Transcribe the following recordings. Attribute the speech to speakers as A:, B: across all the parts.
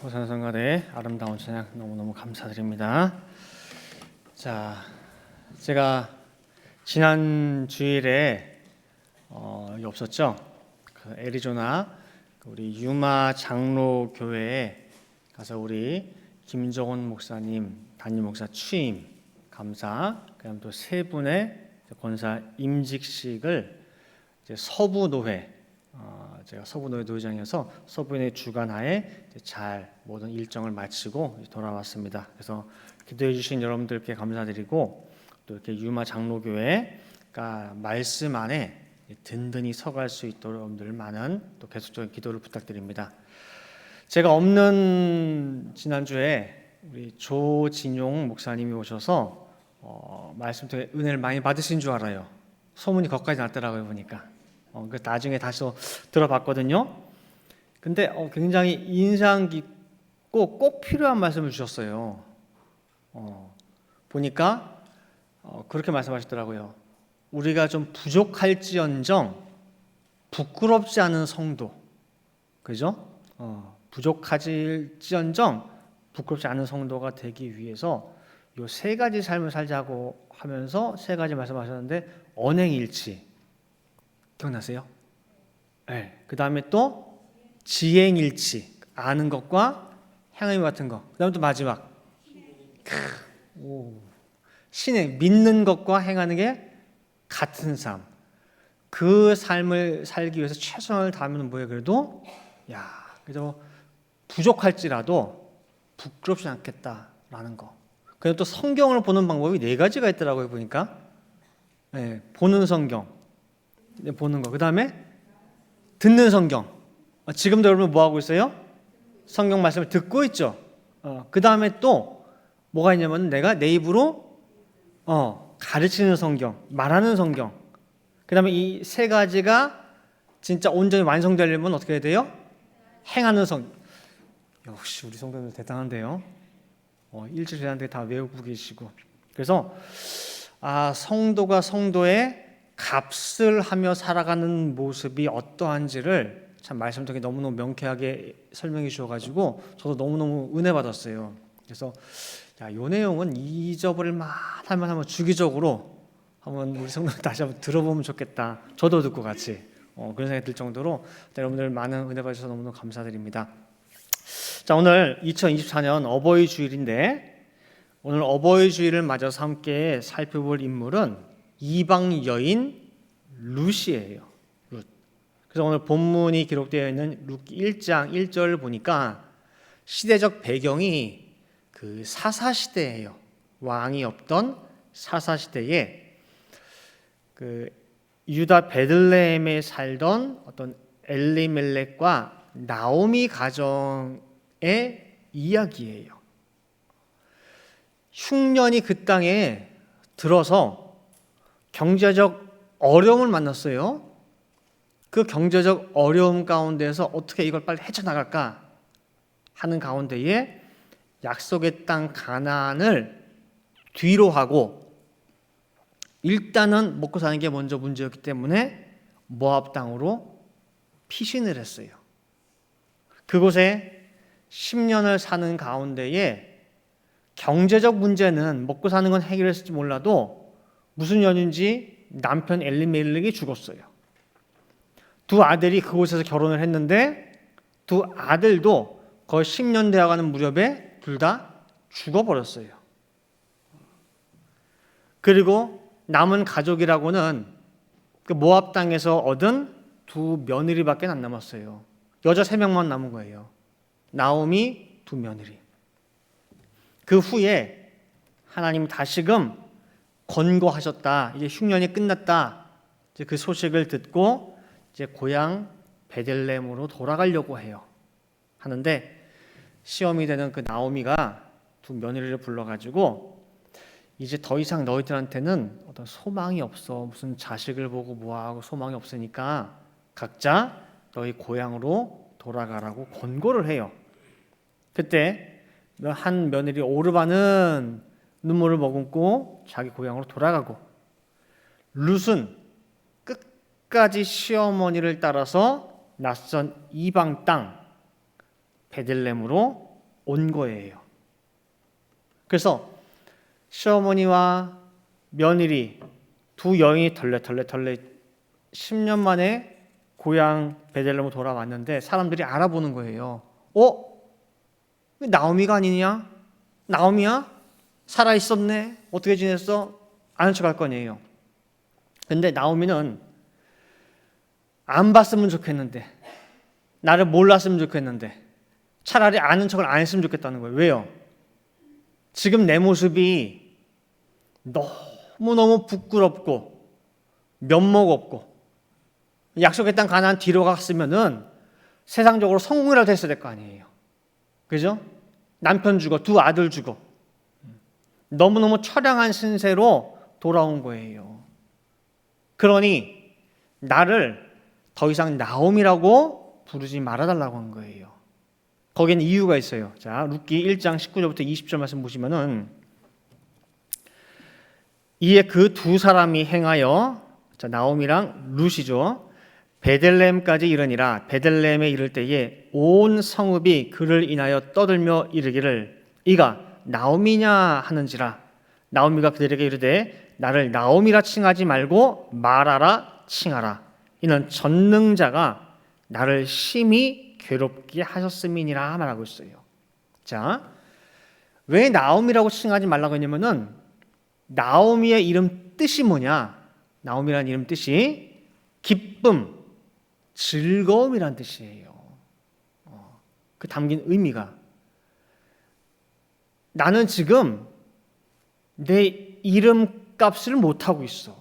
A: 호산 성가대의 아름다운 찬양 너무너무 감사드립니다. 자, 제가 지난 주일에 여기 없었죠? 그 애리조나 우리 유마 장로 교회에 가서 우리 김정원 목사님 담임 목사 취임 감사, 그다음 또 세 분의 권사 임직식을 이제 서부노회 제가 서부노회 노회장이어서 서부노회 주관하에 잘 모든 일정을 마치고 돌아왔습니다. 그래서 기도해 주신 여러분들께 감사드리고 또 이렇게 유마 장로교회가 말씀 안에 든든히 서갈 수 있도록 여러분들 많은 또 계속적인 기도를 부탁드립니다. 제가 없는 지난주에 우리 조진용 목사님이 오셔서 말씀 때문에 은혜를 많이 받으신 줄 알아요. 소문이 거기까지 났더라고요 보니까. 그 나중에 다시 들어봤거든요. 근데 굉장히 인상 깊고 꼭 필요한 말씀을 주셨어요. 보니까 그렇게 말씀하시더라고요. 우리가 좀 부족할지언정 부끄럽지 않은 성도, 그죠? 부족할지언정 부끄럽지 않은 성도가 되기 위해서 요 세 가지 삶을 살자고 하면서 세 가지 말씀하셨는데 언행일치 기억나세요? 네. 그 다음에 또 지행일치, 아는 것과 행함 같은 거. 그 다음에 또 마지막 신행, 믿는 것과 행하는 게 같은 삶. 그 삶을 살기 위해서 최선을 다하면 뭐예요? 그래도 그래도 부족할지라도 부끄럽지 않겠다라는 거. 그리고 또 성경을 보는 방법이 네 가지가 있더라고요 보니까. 네, 보는 성경, 보는 거. 그 다음에 듣는 성경. 지금도 여러분 뭐 하고 있어요? 성경 말씀을 듣고 있죠. 그 다음에 또 뭐가 있냐면 내가 내 입으로 가르치는 성경, 말하는 성경. 그 다음에 이 세 가지가 진짜 온전히 완성되려면 어떻게 해야 돼요? 행하는 성경. 역시 우리 성도들 대단한데요. 일주일 지났는데 다 외우고 계시고. 그래서 성도가 성도의 값을 하며 살아가는 모습이 어떠한지를 참 말씀 통해 너무너무 명쾌하게 설명해 주셔가지고 저도 너무너무 은혜 받았어요. 그래서 요 내용은 잊어버릴 만하면 한번 주기적으로 한번 우리 성도들 다시 한번 들어보면 좋겠다. 저도 듣고 같이 그런 생각이 들 정도로 여러분들 많은 은혜 받으셔서 너무너무 감사드립니다. 자, 오늘 2024년 어버이 주일인데 오늘 어버이 주일을 맞아서 함께 살펴볼 인물은 이방 여인 룻이에요. 룻. 그래서 오늘 본문이 기록되어 있는 룻 1장 1절을 보니까 시대적 배경이 그 사사 시대예요. 왕이 없던 사사 시대에 그 유다 베들레헴에 살던 어떤 엘리멜렉과 나오미 가정의 이야기예요. 흉년이 그 땅에 들어서 경제적 어려움을 만났어요. 그 경제적 어려움 가운데서 어떻게 이걸 빨리 헤쳐나갈까 하는 가운데에 약속의 땅 가나안을 뒤로 하고 일단은 먹고 사는 게 먼저 문제였기 때문에 모압 땅으로 피신을 했어요. 그곳에 10년을 사는 가운데에 경제적 문제는 먹고 사는 건 해결했을지 몰라도 무슨 연유인지 남편 엘리멜렉이 죽었어요. 두 아들이 그곳에서 결혼을 했는데 두 아들도 거의 10년 되어가는 무렵에 둘 다 죽어버렸어요. 그리고 남은 가족이라고는 그 모압 땅에서 얻은 두 며느리밖에 안 남았어요. 여자 3명만 남은 거예요. 나오미 두 며느리. 그 후에 하나님이 다시금 권고하셨다. 이제 흉년이 끝났다. 이제 그 소식을 듣고 이제 고향 베들레헴으로 돌아가려고 해요. 하는데 시험이 되는 그 나오미가 두 며느리를 불러가지고 이제 더 이상 너희들한테는 어떤 소망이 없어. 무슨 자식을 보고 뭐하고 소망이 없으니까 각자 너희 고향으로 돌아가라고 권고를 해요. 그때 한 며느리 오르바는 눈물을 머금고 자기 고향으로 돌아가고 룻은 끝까지 시어머니를 따라서 낯선 이방 땅 베들레헴으로 온 거예요. 그래서 시어머니와 며느리 두 여인이 덜레 10년 만에 고향 베들레헴으로 돌아왔는데 사람들이 알아보는 거예요. 왜 나오미가 아니냐? 나오미야? 살아있었네? 어떻게 지냈어? 아는 척할 거 아니에요. 근데 나오미는 안 봤으면 좋겠는데, 나를 몰랐으면 좋겠는데, 차라리 아는 척을 안 했으면 좋겠다는 거예요. 왜요? 지금 내 모습이 너무너무 부끄럽고 면목 없고 약속의 땅 가나안 뒤로 갔으면은 세상적으로 성공이라도 했어야 될 거 아니에요. 그죠? 남편 죽어, 두 아들 죽어. 너무너무 처량한 신세로 돌아온 거예요. 그러니 나를 더 이상 나옴이라고 부르지 말아달라고 한 거예요. 거기에는 이유가 있어요. 자, 룻기 1장 19절부터 20절 말씀 보시면은 이에 그 두 사람이 행하여, 자, 나옴이랑 룻이죠, 베들레헴까지 이르니라. 베들레헴에 이를 때에 온 성읍이 그를 인하여 떠들며 이르기를 이가 나옴이냐 하는지라. 나옴이가 그들에게 이르되 나를 나옴이라 칭하지 말고 마라라 칭하라. 이는 전능자가 나를 심히 괴롭게 하셨음이니라 말하고 있어요. 자, 왜 나옴이라고 칭하지 말라고 했냐면은 나오미의 이름 뜻이 뭐냐? 나오미라는 이름 뜻이 기쁨, 즐거움이란 뜻이에요. 그 담긴 의미가, 나는 지금 내 이름값을 못하고 있어.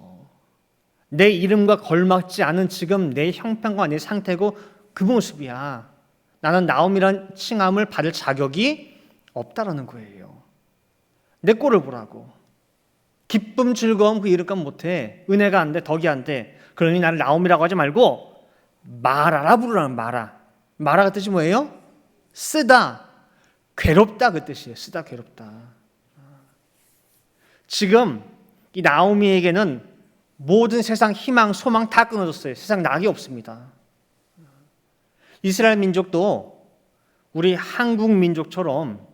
A: 내 이름과 걸맞지 않은 지금 내 형편과 내 상태고 그 모습이야. 나는 나옴이란 칭함을 받을 자격이 없다라는 거예요. 내 꼴을 보라고. 기쁨, 즐거움 그 이름값 못해. 은혜가 안 돼, 덕이 안 돼. 그러니 나를 나옴이라고 하지 말고 마라라 부르라는. 마라가 뜻이 뭐예요? 쓰다, 괴롭다 그 뜻이에요. 쓰다, 괴롭다. 지금 이 나오미에게는 모든 세상 희망, 소망 다 끊어졌어요. 세상 낙이 없습니다. 이스라엘 민족도 우리 한국 민족처럼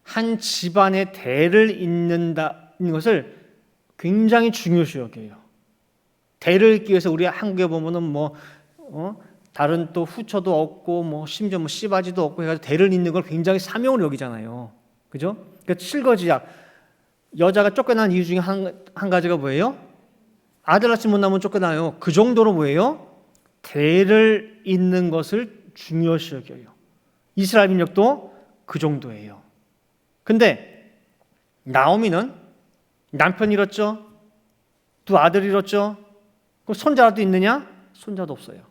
A: 한 집안의 대를 잇는다는 것을 굉장히 중요시 여겨요. 대를 잇기 위해서 우리 한국에 보면은 다른 또 후처도 없고 심지어 씨바지도 없고 해가지고 대를 잇는 걸 굉장히 사명으로 여기잖아요. 그죠? 그러니까 칠거지약, 여자가 쫓겨난 이유 중에 한 가지가 뭐예요? 아들 낳지 못하면 쫓겨나요. 그 정도로 뭐예요? 대를 잇는 것을 중요시 여겨요. 이스라엘 민족도 그 정도예요. 근데 나오미는 남편 잃었죠? 두 아들 잃었죠? 그럼 손자도 있느냐? 손자도 없어요.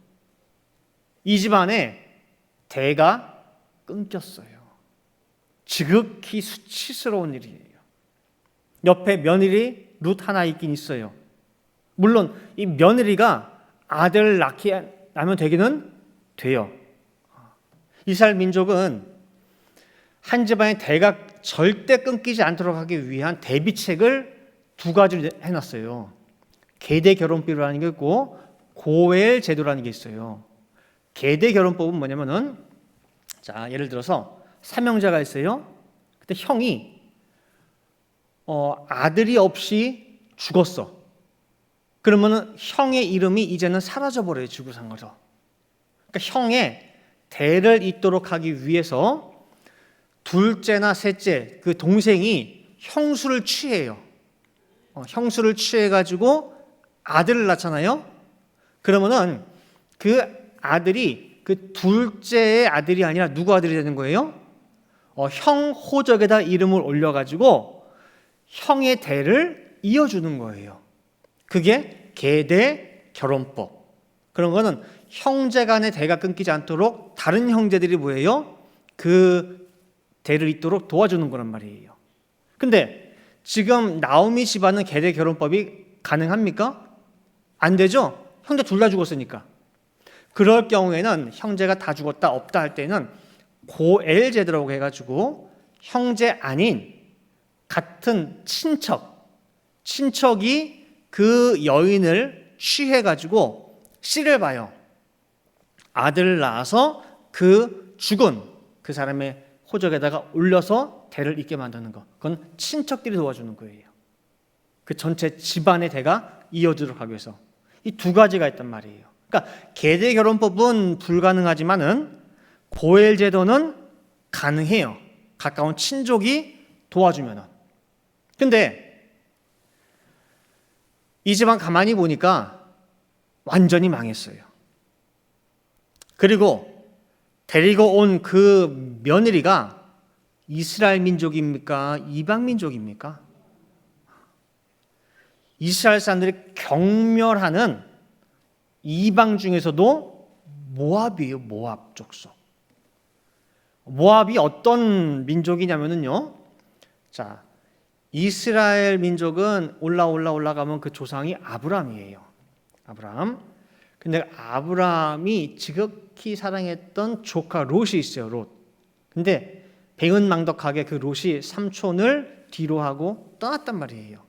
A: 이 집안에 대가 끊겼어요. 지극히 수치스러운 일이에요. 옆에 며느리 룻 하나 있긴 있어요. 물론 이 며느리가 아들을 낳으면 되기는 돼요. 이스라엘 민족은 한 집안의 대가 절대 끊기지 않도록 하기 위한 대비책을 두 가지를 해놨어요. 계대 결혼비라는 게 있고 고엘 제도라는 게 있어요. 계대 결혼법은 뭐냐면은, 자, 예를 들어서 삼형제가 있어요. 그때 형이 아들이 없이 죽었어. 그러면은 형의 이름이 이제는 사라져 버려요. 죽고 산 거죠. 그러니까 형의 대를 잇도록 하기 위해서 둘째나 셋째 그 동생이 형수를 취해요. 형수를 취해가지고 아들을 낳잖아요. 그러면은 그 아들이 그 둘째의 아들이 아니라 누구 아들이 되는 거예요? 형 호적에다 이름을 올려가지고 형의 대를 이어주는 거예요. 그게 계대 결혼법. 그런 거는 형제 간의 대가 끊기지 않도록 다른 형제들이 뭐예요? 그 대를 잇도록 도와주는 거란 말이에요. 근데 지금 나오미 집안은 계대 결혼법이 가능합니까? 안 되죠? 형제 둘 다 죽었으니까. 그럴 경우에는 형제가 다 죽었다 없다 할 때는 고엘 제도라고 해가지고 형제 아닌 같은 친척이 그 여인을 취해가지고 씨를 봐요. 아들을 낳아서 그 죽은 그 사람의 호적에다가 올려서 대를 잇게 만드는 것. 그건 친척들이 도와주는 거예요. 그 전체 집안의 대가 이어지도록 하기 위해서. 이 두 가지가 있단 말이에요. 그러니까 계대 결혼법은 불가능하지만은 고엘 제도는 가능해요. 가까운 친족이 도와주면은. 근데 이 집안 가만히 보니까 완전히 망했어요. 그리고 데리고 온 그 며느리가 이스라엘 민족입니까? 이방 민족입니까? 이스라엘 사람들이 경멸하는 이방 중에서도 모압이에요. 모압 족속. 모압이 어떤 민족이냐면요. 자, 이스라엘 민족은 올라가면 그 조상이 아브라함이에요. 아브라함. 근데 아브라함이 지극히 사랑했던 조카 롯이 있어요. 롯. 근데 배은망덕하게 그 롯이 삼촌을 뒤로 하고 떠났단 말이에요.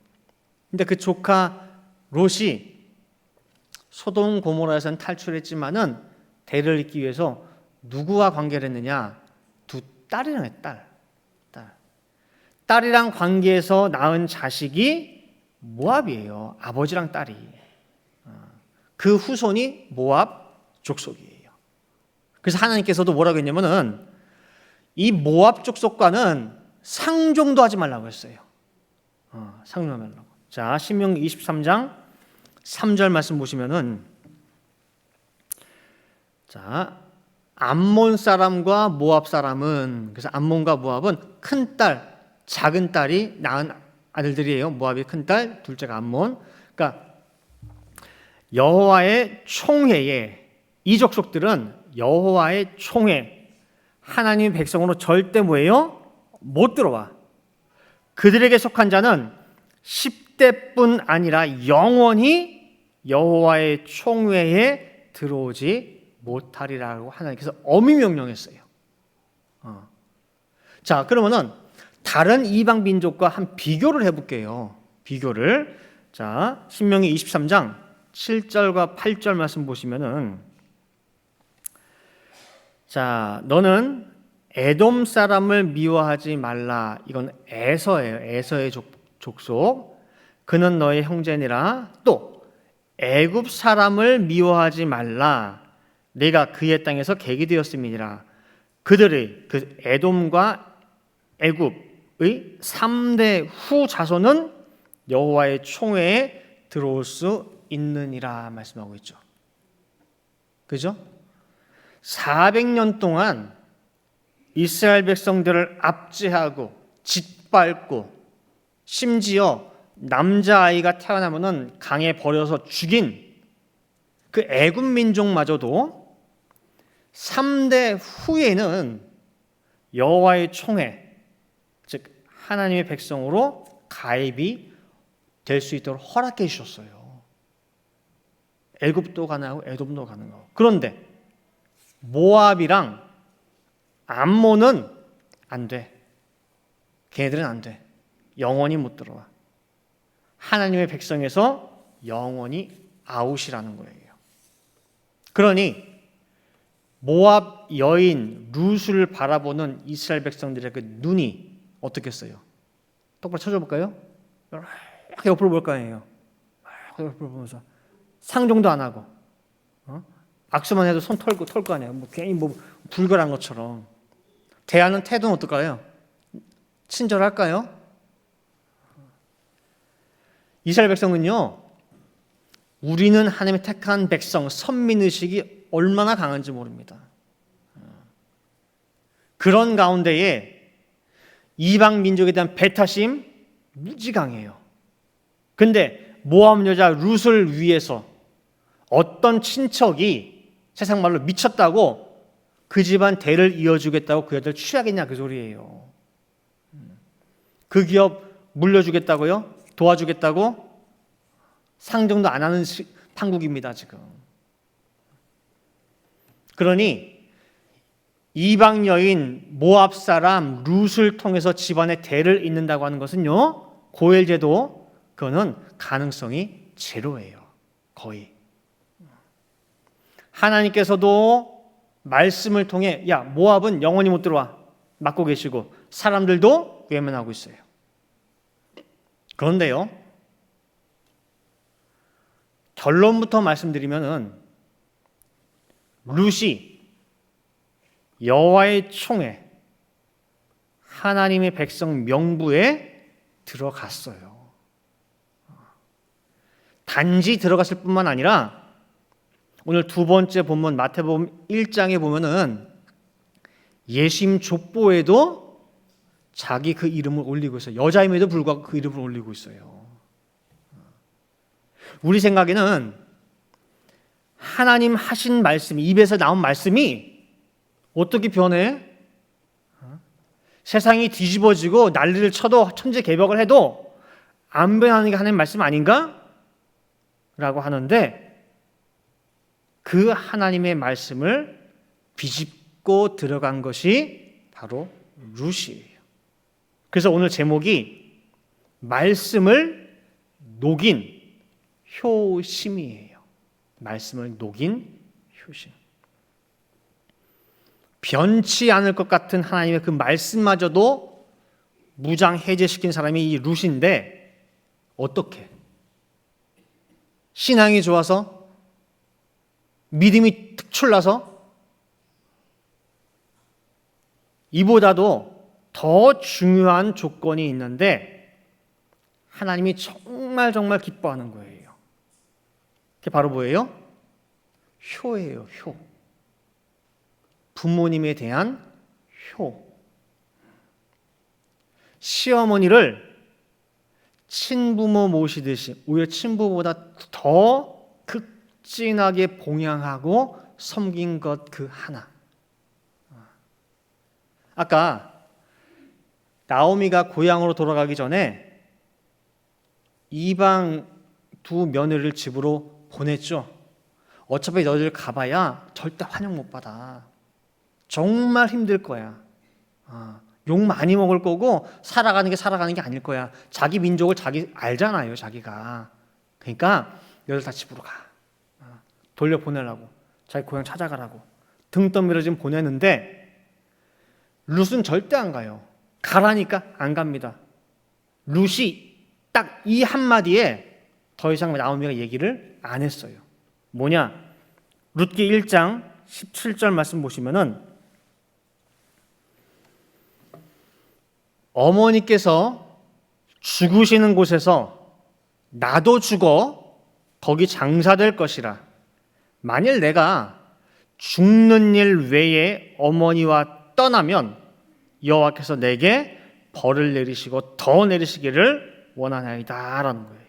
A: 근데 그 조카 롯이 소돔 고모라에서는 탈출했지만은 대를 잇기 위해서 누구와 관계를 했느냐? 두 딸이랑 해, 딸. 딸이랑 관계해서 낳은 자식이 모압이에요. 아버지랑 딸이. 그 후손이 모압 족속이에요. 그래서 하나님께서도 뭐라고 했냐면은 이 모압 족속과는 상종도 하지 말라고 했어요. 상종하지 말라고. 자, 신명기 23장 3절 말씀 보시면은, 자, 암몬 사람과 모압 사람은, 그래서 암몬과 모압은 큰 딸, 작은 딸이 낳은 아들들이에요. 모압이 큰 딸, 둘째가 암몬. 그러니까 여호와의 총회에, 이 족속들은 여호와의 총회, 하나님의 백성으로 절대 뭐예요? 못 들어와. 그들에게 속한 자는 10대뿐 아니라 영원히 여호와의 총회에 들어오지 못하리라고 하나님께서 엄히 명령했어요. 자, 그러면은 다른 이방 민족과 한 비교를 해볼게요. 비교를. 자, 신명기 23장 7절과 8절 말씀 보시면은, 자, 너는 에돔 사람을 미워하지 말라. 이건 에서예요. 에서의 족속. 그는 너의 형제니라. 또 애굽 사람을 미워하지 말라. 내가 그의 땅에서 객이 되었음이니라. 그들의 그 에돔과 애굽의 3대 후 자손은 여호와의 총회에 들어올 수 있느니라 말씀하고 있죠. 그죠? 400년 동안 이스라엘 백성들을 압제하고 짓밟고 심지어 남자아이가 태어나면은 강에 버려서 죽인 그 애굽 민족마저도 3대 후에는 여호와의 총회, 즉 하나님의 백성으로 가입이 될 수 있도록 허락해 주셨어요. 애굽도 가능하고 에돔도 가능하고. 그런데 모압이랑 암몬은 안 돼. 걔네들은 안 돼. 영원히 못 들어와. 하나님의 백성에서 영원히 아웃이라는 거예요. 그러니 모압 여인 룻을 바라보는 이스라엘 백성들의 그 눈이 어떻겠어요? 똑바로 쳐줘볼까요? 이렇게 옆으로 볼 거 아니에요. 옆으로 보면서 상종도 안 하고, 악수만 해도 손 털고 털 거 아니에요. 뭐 괜히 뭐 불결한 것처럼. 대하는 태도는 어떨까요? 친절할까요? 이스라엘 백성은요, 우리는 하나님의 택한 백성, 선민의식이 얼마나 강한지 모릅니다. 그런 가운데에 이방 민족에 대한 배타심 무지 강해요. 근데 모압 여자 룻을 위해서 어떤 친척이 세상 말로 미쳤다고 그 집안 대를 이어주겠다고 그 여자를 취하겠냐 그 소리예요. 그 기업 물려주겠다고요? 도와주겠다고? 상종도 안 하는 판국입니다 지금. 그러니 이방 여인 모압 사람 룻을 통해서 집안에 대를 잇는다고 하는 것은요, 고엘 제도 그거는 가능성이 제로예요. 거의. 하나님께서도 말씀을 통해 야, 모압은 영원히 못 들어와 막고 계시고 사람들도 외면하고 있어요. 그런데요, 결론부터 말씀드리면은 룻이 여호와의 총회, 하나님의 백성 명부에 들어갔어요. 단지 들어갔을 뿐만 아니라 오늘 두 번째 본문 마태복음 1장에 보면은 예수님 족보에도 자기 그 이름을 올리고 있어요. 여자임에도 불구하고 그 이름을 올리고 있어요. 우리 생각에는 하나님 하신 말씀, 입에서 나온 말씀이 어떻게 변해? 세상이 뒤집어지고 난리를 쳐도 천지개벽을 해도 안 변하는 게 하나님 말씀 아닌가? 라고 하는데 그 하나님의 말씀을 비집고 들어간 것이 바로 룻이에요. 그래서 오늘 제목이 말씀을 녹인 효심이에요. 말씀을 녹인 효심. 변치 않을 것 같은 하나님의 그 말씀마저도 무장해제시킨 사람이 이 룻인데 어떻게? 신앙이 좋아서? 믿음이 특출나서? 이보다도 더 중요한 조건이 있는데 하나님이 정말 기뻐하는 거예요. 그게 바로 뭐예요? 효예요. 효. 부모님에 대한 효. 시어머니를 친부모 모시듯이 오히려 친부보다 더 극진하게 봉양하고 섬긴 것 그 하나. 아까 나오미가 고향으로 돌아가기 전에 이방 두 며느리를 집으로 보냈죠. 어차피 너희들 가봐야 절대 환영 못 받아. 정말 힘들 거야. 욕 많이 먹을 거고 살아가는 게 아닐 거야. 자기 민족을 자기 알잖아요, 자기가. 그러니까 너희들 다 집으로 가. 돌려보내려고. 자기 고향 찾아가라고. 등 떠밀어 지금 보내는데 룻은 절대 안 가요. 가라니까 안 갑니다. 룻이 딱 이 한마디에 더 이상 나오미가 얘기를 안 했어요. 뭐냐? 룻기 1장 17절 말씀 보시면은 어머니께서 죽으시는 곳에서 나도 죽어 거기 장사될 것이라. 만일 내가 죽는 일 외에 어머니와 떠나면 여호와께서 내게 벌을 내리시고 더 내리시기를 원하나이다 라는 거예요.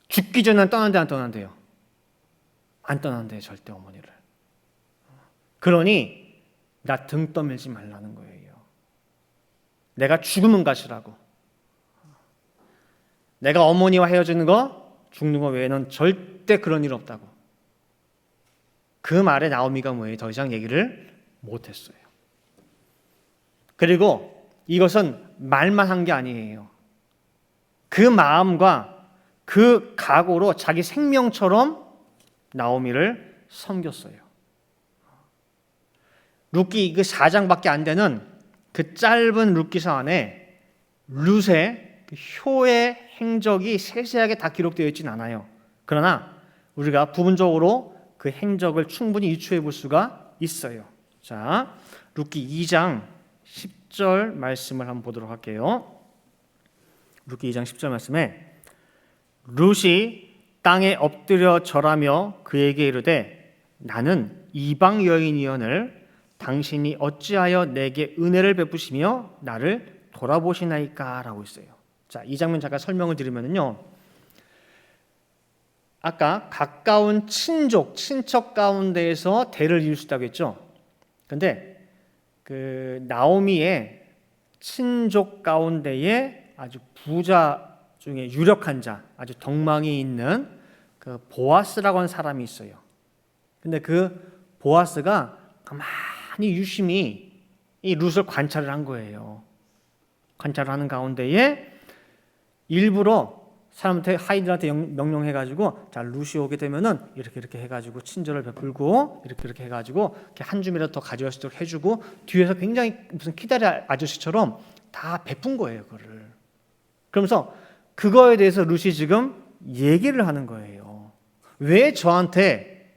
A: 죽기 전에 떠난대 안 떠난대요? 안 떠난대요, 절대 어머니를. 그러니 나 등 떠밀지 말라는 거예요. 내가 죽으면 가시라고. 내가 어머니와 헤어지는 거, 죽는 거 외에는 절대 그런 일 없다고. 그 말에 나오미가 뭐예요? 더 이상 얘기를 못했어요. 그리고 이것은 말만 한 게 아니에요. 그 마음과 그 각오로 자기 생명처럼 나오미를 섬겼어요. 룻기 그 4장밖에 안 되는 그 짧은 룻기서 안에 룻의 그 효의 행적이 세세하게 다 기록되어 있지는 않아요. 그러나 우리가 부분적으로 그 행적을 충분히 유추해 볼 수가 있어요. 자, 룻기 2장 10절 말씀을 한번 보도록 할게요. 룻기 2장 10절 말씀에 룻이 땅에 엎드려 절하며 그에게 이르되 나는 이방 여인이언을 당신이 어찌하여 내게 은혜를 베푸시며 나를 돌아보시나이까 라고 있어요. 자, 이 장면 잠깐 설명을 드리면요. 아까 가까운 친척 가운데에서 대를 이을 수 있다고 했죠. 근데 그 나오미의 친족 가운데에 아주 부자 중에 유력한 자, 아주 덕망이 있는 그 보아스라고 하는 사람이 있어요. 근데 그 보아스가 가만히 유심히 이 룻을 관찰을 한 거예요. 관찰을 하는 가운데에 일부러 사람한테 하이들한테 명령해가지고 자 루시 오게 되면은 이렇게 해가지고 친절을 베풀고 이렇게 해가지고 이렇게 한 줌이라도 더 가져올 수 있도록 해주고 뒤에서 굉장히 무슨 키다리 아저씨처럼 다 베푼 거예요, 그거를. 그러면서 그거에 대해서 루시 지금 얘기를 하는 거예요. 왜 저한테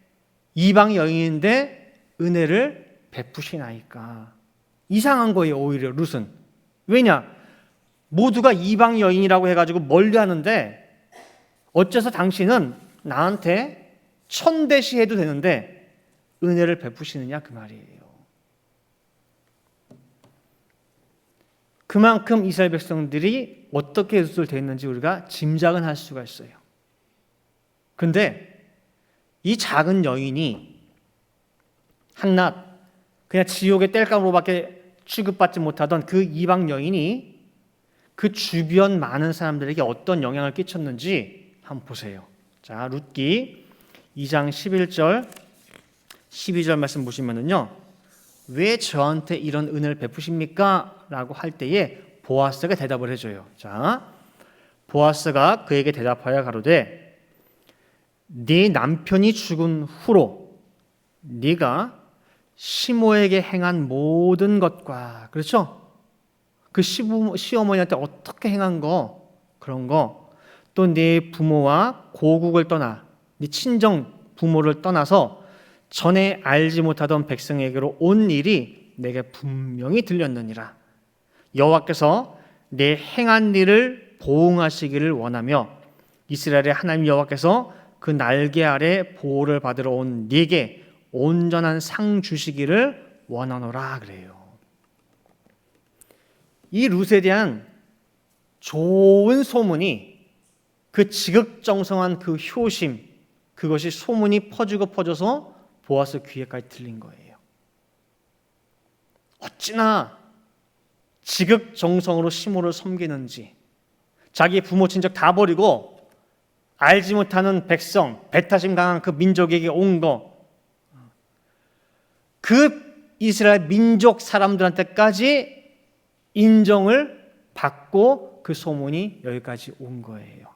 A: 이방 여인인데 은혜를 베푸시나이까? 이상한 거예요, 오히려 룻은. 왜냐? 모두가 이방 여인이라고 해가지고 멀리 하는데 어째서 당신은 나한테 천대시해도 되는데 은혜를 베푸시느냐 그 말이에요. 그만큼 이스라엘 백성들이 어떻게 룻을 대했는지 우리가 짐작은 할 수가 있어요. 그런데 이 작은 여인이 한낱 그냥 지옥의 땔감으로밖에 취급받지 못하던 그 이방 여인이 그 주변 많은 사람들에게 어떤 영향을 끼쳤는지 한번 보세요. 자, 룻기 2장 11절 12절 말씀 보시면은요. 왜 저한테 이런 은혜를 베푸십니까? 라고 할 때에 보아스가 대답을 해줘요. 자, 보아스가 그에게 대답하여 가로되 네 남편이 죽은 후로 네가 시모에게 행한 모든 것과 그렇죠? 그 시어머니한테 어떻게 행한 거 그런 거 또 네 부모와 고국을 떠나 네 친정 부모를 떠나서 전에 알지 못하던 백성에게로 온 일이 내게 분명히 들렸느니라. 여호와께서 내 행한 일을 보응하시기를 원하며 이스라엘의 하나님 여호와께서 그 날개 아래 보호를 받으러 온 네게 온전한 상 주시기를 원하노라 그래요. 이 룻에 대한 좋은 소문이 그 지극정성한 그 효심 그것이 소문이 퍼져서 보아스 귀에까지 들린 거예요. 어찌나 지극정성으로 시모를 섬기는지 자기 부모 친척 다 버리고 알지 못하는 백성 배타심 강한 그 민족에게 온 거 그 이스라엘 민족 사람들한테까지 인정을 받고 그 소문이 여기까지 온 거예요.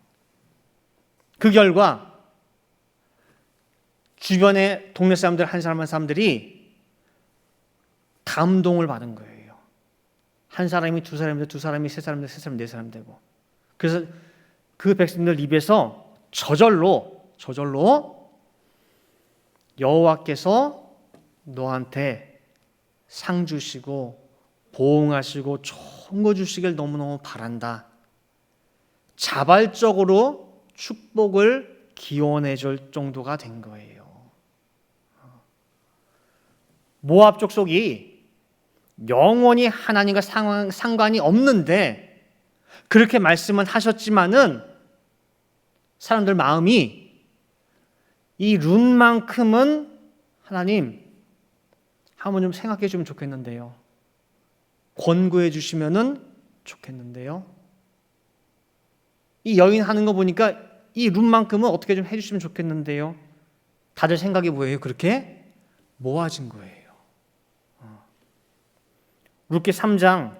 A: 그 결과 주변의 동네 사람들 한 사람 한 사람들이 감동을 받은 거예요. 한 사람이 두 사람이 두 사람이 세 사람이 세 사람이 네 사람 되고 그래서 그 백성들 입에서 저절로 여호와께서 너한테 상 주시고 보응하시고 좋은 거 주시길 너무너무 바란다. 자발적으로 축복을 기원해 줄 정도가 된 거예요. 모압 족속이 영원히 하나님과 상관이 없는데 그렇게 말씀은 하셨지만은 사람들 마음이 이 룻만큼은 하나님 한번 좀 생각해 주면 좋겠는데요. 권고해 주시면은 좋겠는데요. 이 여인 하는 거 보니까 이 룻만큼은 어떻게 좀 해주시면 좋겠는데요. 다들 생각이 뭐예요? 그렇게 모아진 거예요. 룻기 3장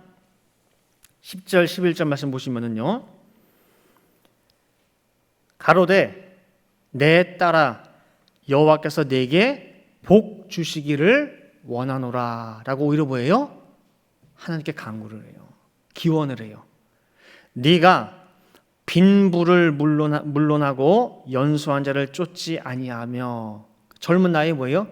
A: 10절 11절 말씀 보시면은요. 가로되 내 딸아 여호와께서 내게 복 주시기를 원하노라 라고 오히려 뭐예요? 하나님께 간구를 해요. 기원을 해요. 네가 빈부를 물론하고 연수한 자를 쫓지 아니하며 젊은 나이에 뭐예요?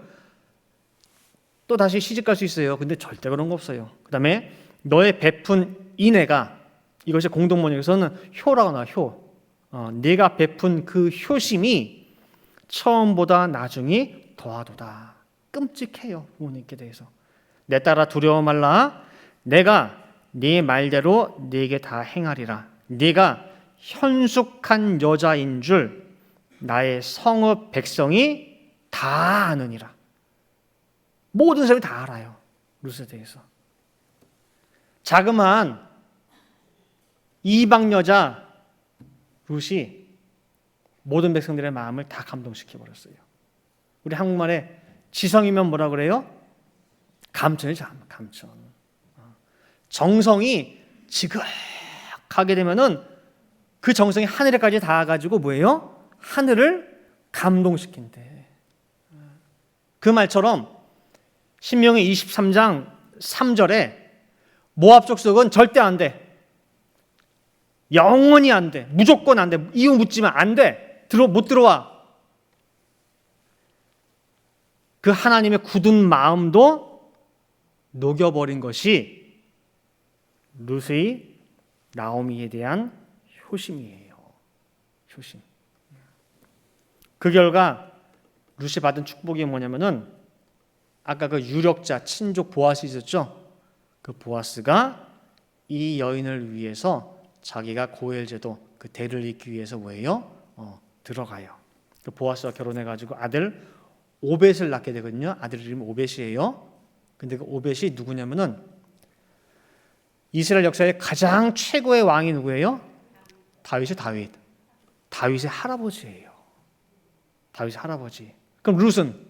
A: 또 다시 시집갈 수 있어요. 근데 절대 그런 거 없어요. 그 다음에 너의 베푼 인애가 이것이 공동번역에서는 효라고 나와. 효. 네가 베푼 그 효심이 처음보다 나중이 더하도다. 끔찍해요. 부모님께 대해서. 내 딸아 두려워 말라. 내가 네 말대로 네게 다 행하리라. 네가 현숙한 여자인 줄 나의 성읍 백성이 다 아느니라. 모든 사람이 다 알아요. 룻에 대해서. 자그마한 이방 여자 룻이 모든 백성들의 마음을 다 감동시켜버렸어요. 우리 한국말에 지성이면 뭐라 그래요? 감천이죠. 감천. 정성이 지극하게 되면은 그 정성이 하늘에까지 닿아가지고 뭐예요? 하늘을 감동시킨대. 그 말처럼 신명기 23장 3절에 모압 족속은 절대 안 돼. 영원히 안 돼. 무조건 안 돼. 이유 묻지만 안 돼. 못 들어와. 그 하나님의 굳은 마음도 녹여버린 것이 룻의 나오미에 대한 효심이에요. 효심. 그 결과 룻이 받은 축복이 뭐냐면은 아까 그 유력자 친족 보아스 있었죠? 그 보아스가 이 여인을 위해서 자기가 고엘제도 그 대를 잇기 위해서 뭐예요? 들어가요. 그 보아스와 결혼해가지고 아들 오벳을 낳게 되거든요. 아들 이름 오벳이에요. 근데 그 오벳이 누구냐면은 이스라엘 역사의 가장 최고의 왕이 누구예요? 다윗. 다윗의 할아버지예요. 다윗의 할아버지. 그럼 룻은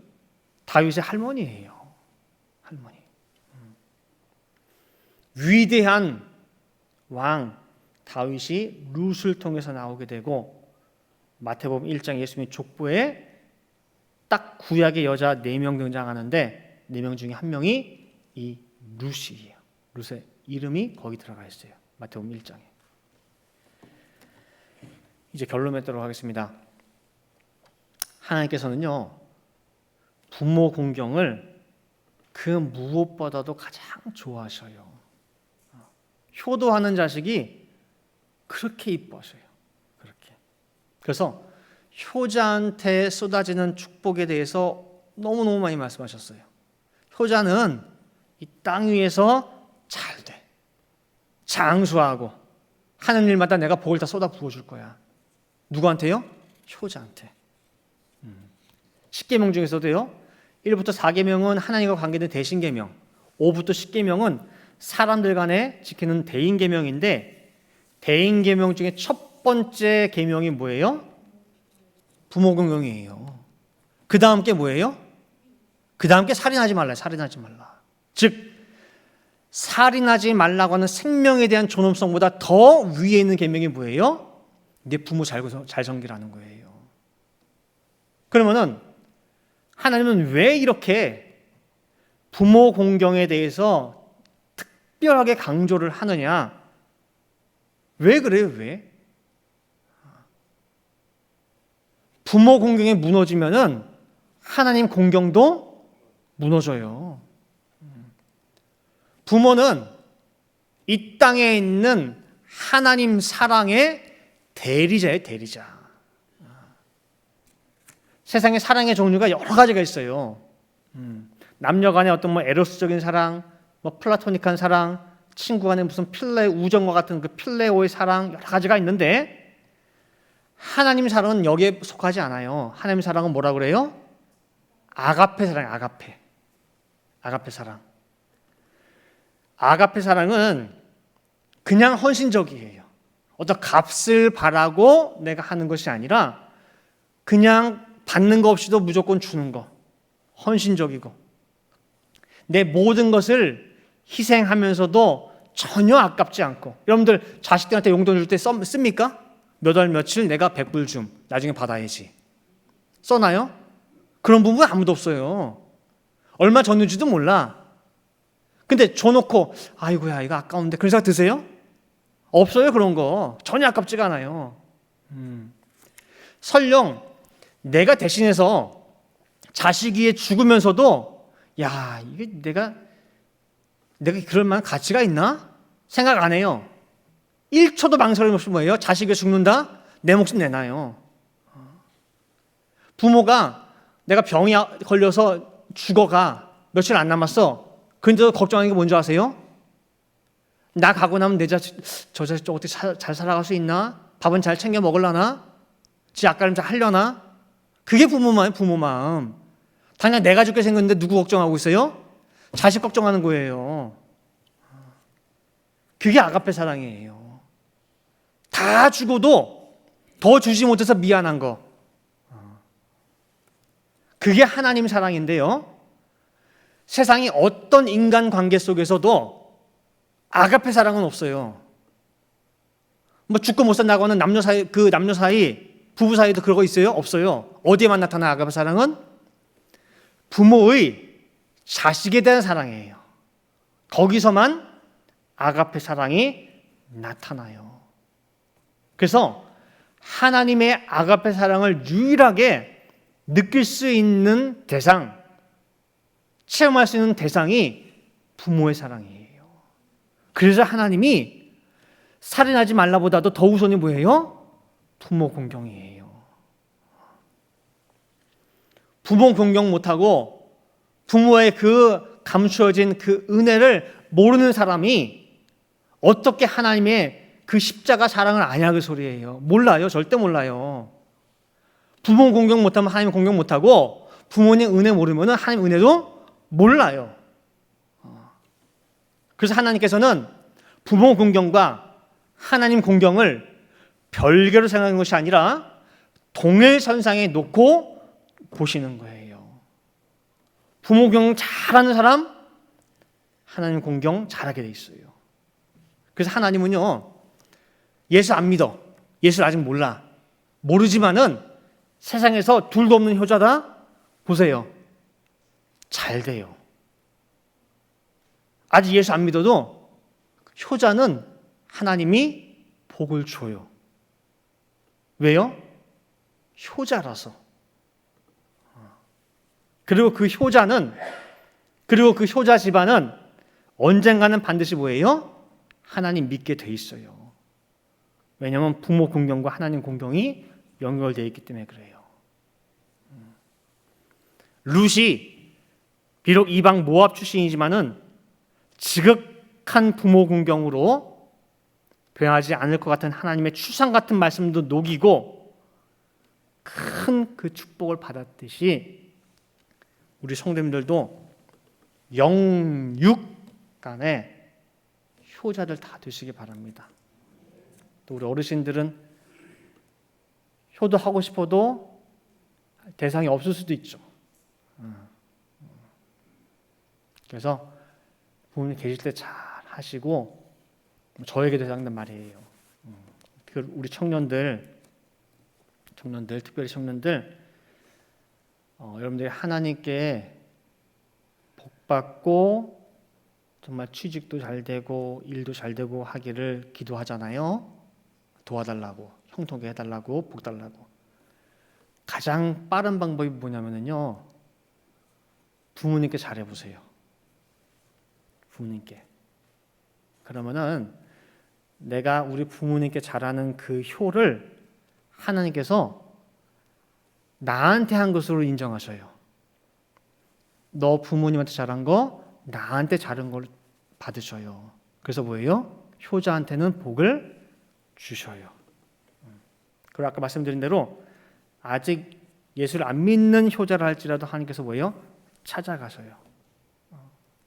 A: 다윗의 할머니예요. 할머니. 위대한 왕 다윗이 룻을 통해서 나오게 되고 마태복음 1장 예수님의 족보에 딱 구약의 여자 4명 등장하는데 4명 중에 한 명이 이 룻이에요. 룻의 이름이 거기 들어가 있어요. 마태복음 1장에. 이제 결론 맺도록 하겠습니다. 하나님께서는요, 부모 공경을 그 무엇보다도 가장 좋아하셔요. 효도하는 자식이 그렇게 이뻐하셔요. 그렇게. 그래서 효자한테 쏟아지는 축복에 대해서 너무너무 많이 말씀하셨어요. 효자는 이 땅 위에서 잘 돼. 장수하고 하는 일마다 내가 복을 다 쏟아 부어줄 거야. 누구한테요? 효자한테. 10계명 중에서도요. 1부터 4계명은 하나님과 관계된 대신계명, 5부터 10계명은 사람들 간에 지키는 대인계명인데 대인계명 중에 첫 번째 계명이 뭐예요? 부모공경이에요. 그 다음 게 뭐예요? 그 다음 게 살인하지 말라. 살인하지 말라. 즉 살인하지 말라고 하는 생명에 대한 존엄성보다 더 위에 있는 계명이 뭐예요? 내 부모 잘 섬기라는 거예요. 그러면은 하나님은 왜 이렇게 부모 공경에 대해서 특별하게 강조를 하느냐? 왜 그래요? 왜? 부모 공경이 무너지면은 하나님 공경도 무너져요. 부모는 이 땅에 있는 하나님 사랑의 대리자예요, 대리자. 세상에 사랑의 종류가 여러 가지가 있어요. 남녀 간의 어떤 에로스적인 사랑, 플라토닉한 사랑, 친구 간의 무슨 필레 우정과 같은 그 필레오의 사랑 여러 가지가 있는데 하나님 사랑은 여기에 속하지 않아요. 하나님 사랑은 뭐라 그래요? 아가페 사랑, 아가페 사랑. 아가페 사랑은 그냥 헌신적이에요. 어떤 값을 바라고 내가 하는 것이 아니라 그냥 받는 거 없이도 무조건 주는 거. 헌신적이고 내 모든 것을 희생하면서도 전혀 아깝지 않고. 여러분들 자식들한테 용돈 줄 때 씁니까? 몇 월 며칠 내가 100불 줌 나중에 받아야지. 써나요? 그런 부분 아무도 없어요. 얼마 줬는지도 몰라. 근데 줘놓고 아이고야 이거 아까운데 그런 생각 드세요? 없어요. 그런 거 전혀 아깝지가 않아요. 설령 내가 대신해서 자식 위해 죽으면서도 야 이게 내가 그럴 만한 가치가 있나? 생각 안 해요. 1초도 망설임 없이 뭐예요? 자식 위해 죽는다? 내 목숨 내놔요. 부모가 내가 병이 걸려서 죽어가 며칠 안 남았어. 그런데도 걱정하는 게 뭔지 아세요? 나 가고 나면 내 자식, 저 자식 어떻게 잘 살아갈 수 있나? 밥은 잘 챙겨 먹을라나? 지 앞가림 잘 하려나? 그게 부모 마음. 당장 내가 죽게 생겼는데 누구 걱정하고 있어요? 자식 걱정하는 거예요. 그게 아가페 사랑이에요. 다 주고도 더 주지 못해서 미안한 거. 그게 하나님 사랑인데요. 세상의 어떤 인간 관계 속에서도 아가페 사랑은 없어요. 뭐 죽고 못 산다고 하는 남녀 사이 부부 사이도 그런 거 있어요? 없어요. 어디에만 나타나 아가페 사랑은? 부모의 자식에 대한 사랑이에요. 거기서만 아가페 사랑이 나타나요. 그래서 하나님의 아가페 사랑을 유일하게 느낄 수 있는 대상, 체험할 수 있는 대상이 부모의 사랑이에요. 그래서 하나님이 살인하지 말라보다도 더 우선이 뭐예요? 부모 공경이에요. 부모 공경 못하고 부모의 그 감추어진 그 은혜를 모르는 사람이 어떻게 하나님의 그 십자가 사랑을 아냐 그 소리예요. 몰라요. 절대 몰라요. 부모 공경 못하면 하나님 공경 못하고 부모님 은혜 모르면 하나님 은혜도 몰라요. 그래서 하나님께서는 부모 공경과 하나님 공경을 별개로 생각하는 것이 아니라 동일선상에 놓고 보시는 거예요. 부모 공경 잘하는 사람 하나님 공경 잘하게 돼 있어요. 그래서 하나님은요, 예수 안 믿어, 예수를 아직 몰라, 모르지만은 세상에서 둘도 없는 효자다 보세요, 잘 돼요. 아직 예수 안 믿어도 효자는 하나님이 복을 줘요. 왜요? 효자라서. 그리고 그 효자 집안은 언젠가는 반드시 뭐예요? 하나님 믿게 돼 있어요. 왜냐하면 부모 공경과 하나님 공경이 연결되어 있기 때문에 그래요. 룻이 비록 이방 모압 출신이지만은 지극한 부모 공경으로 변하지 않을 것 같은 하나님의 추상 같은 말씀도 녹이고 큰 그 축복을 받았듯이 우리 성도님들도 영육간에 효자들 다 되시기 바랍니다. 또 우리 어르신들은 효도하고 싶어도 대상이 없을 수도 있죠. 그래서 부모님 계실 때 잘 하시고, 저에게도 해당된 말이에요. 우리 청년들, 특별히 청년들, 여러분들이 하나님께 복받고 정말 취직도 잘 되고 일도 잘 되고 하기를 기도하잖아요. 도와달라고, 형통하게 해달라고, 복 달라고. 가장 빠른 방법이 뭐냐면요, 부모님께 잘해보세요. 부모님께. 그러면은 내가 우리 부모님께 잘하는 그 효를 하나님께서 나한테 한 것으로 인정하셔요. 너 부모님한테 잘한 거 나한테 잘한 걸 받으셔요. 그래서 뭐예요? 효자한테는 복을 주셔요. 그리고 아까 말씀드린 대로 아직 예수를 안 믿는 효자를 할지라도 하나님께서 뭐예요? 찾아가셔요.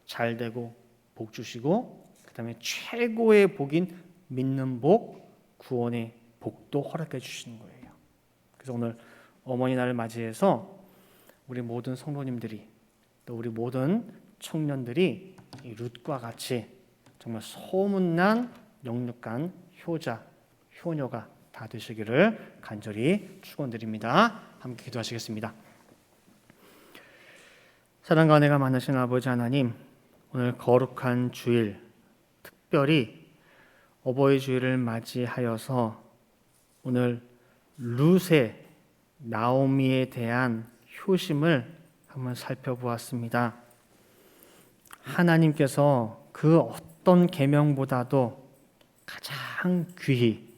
A: 잘 되고 복 주시고, 그 다음에 최고의 복인 믿는 복, 구원의 복도 허락해 주시는 거예요. 그래서 오늘 어머니 날을 맞이해서 우리 모든 성도님들이, 또 우리 모든 청년들이 이 룻과 같이 정말 소문난 영육간 효자, 효녀가 다 되시기를 간절히 축원드립니다. 함께 기도하시겠습니다. 사랑과 은혜가 많으신 아버지 하나님, 오늘 거룩한 주일, 특별히 어버이 주일을 맞이하여서 오늘 룻의 나오미에 대한 효심을 한번 살펴보았습니다. 하나님께서 그 어떤 계명보다도 가장 귀히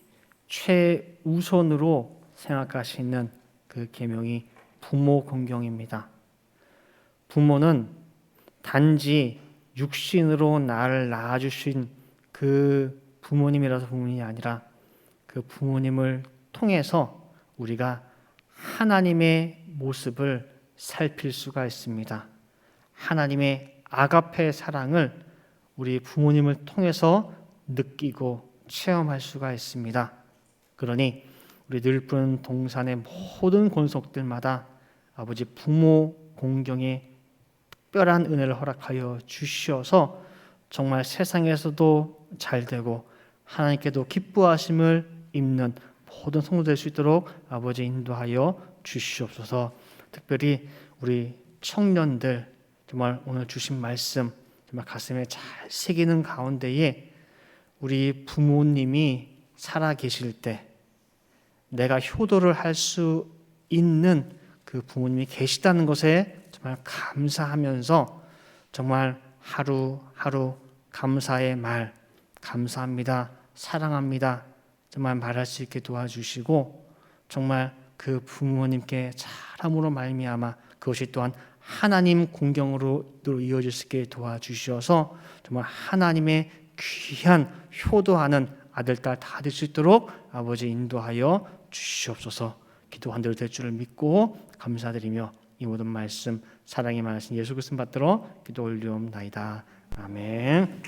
A: 최우선으로 생각하시는 그 계명이 부모 공경입니다. 부모는 단지 육신으로 나를 낳아주신 그 부모님이라서 부모님이 아니라 그 부모님을 통해서 우리가 하나님의 모습을 살필 수가 있습니다. 하나님의 아가페 사랑을 우리 부모님을 통해서 느끼고 체험할 수가 있습니다. 그러니 우리 늘푸른 동산의 모든 권속들마다 아버지 부모 공경의 특별한 은혜를 허락하여 주셔서 정말 세상에서도 잘 되고 하나님께도 기뻐하심을 입는 모든 성도 될 수 있도록 아버지 인도하여 주시옵소서. 특별히 우리 청년들 정말 오늘 주신 말씀 정말 가슴에 잘 새기는 가운데에 우리 부모님이 살아 계실 때 내가 효도를 할 수 있는 그 부모님이 계시다는 것에 정말 감사하면서 정말 하루하루 감사의 말, 감사합니다, 사랑합니다 정말 말할 수 있게 도와주시고 정말 그 부모님께 잘함으로 말미암아 그것이 또한 하나님 공경으로 이어질 수 있게 도와주셔서 정말 하나님의 귀한 효도하는 아들, 딸 다 될 수 있도록 아버지 인도하여 주시옵소서. 기도한 대로 될 줄을 믿고 감사드리며 이 모든 말씀 사랑이 많으신 예수 그리스도 받들어 기도 올리옵나이다. 아멘.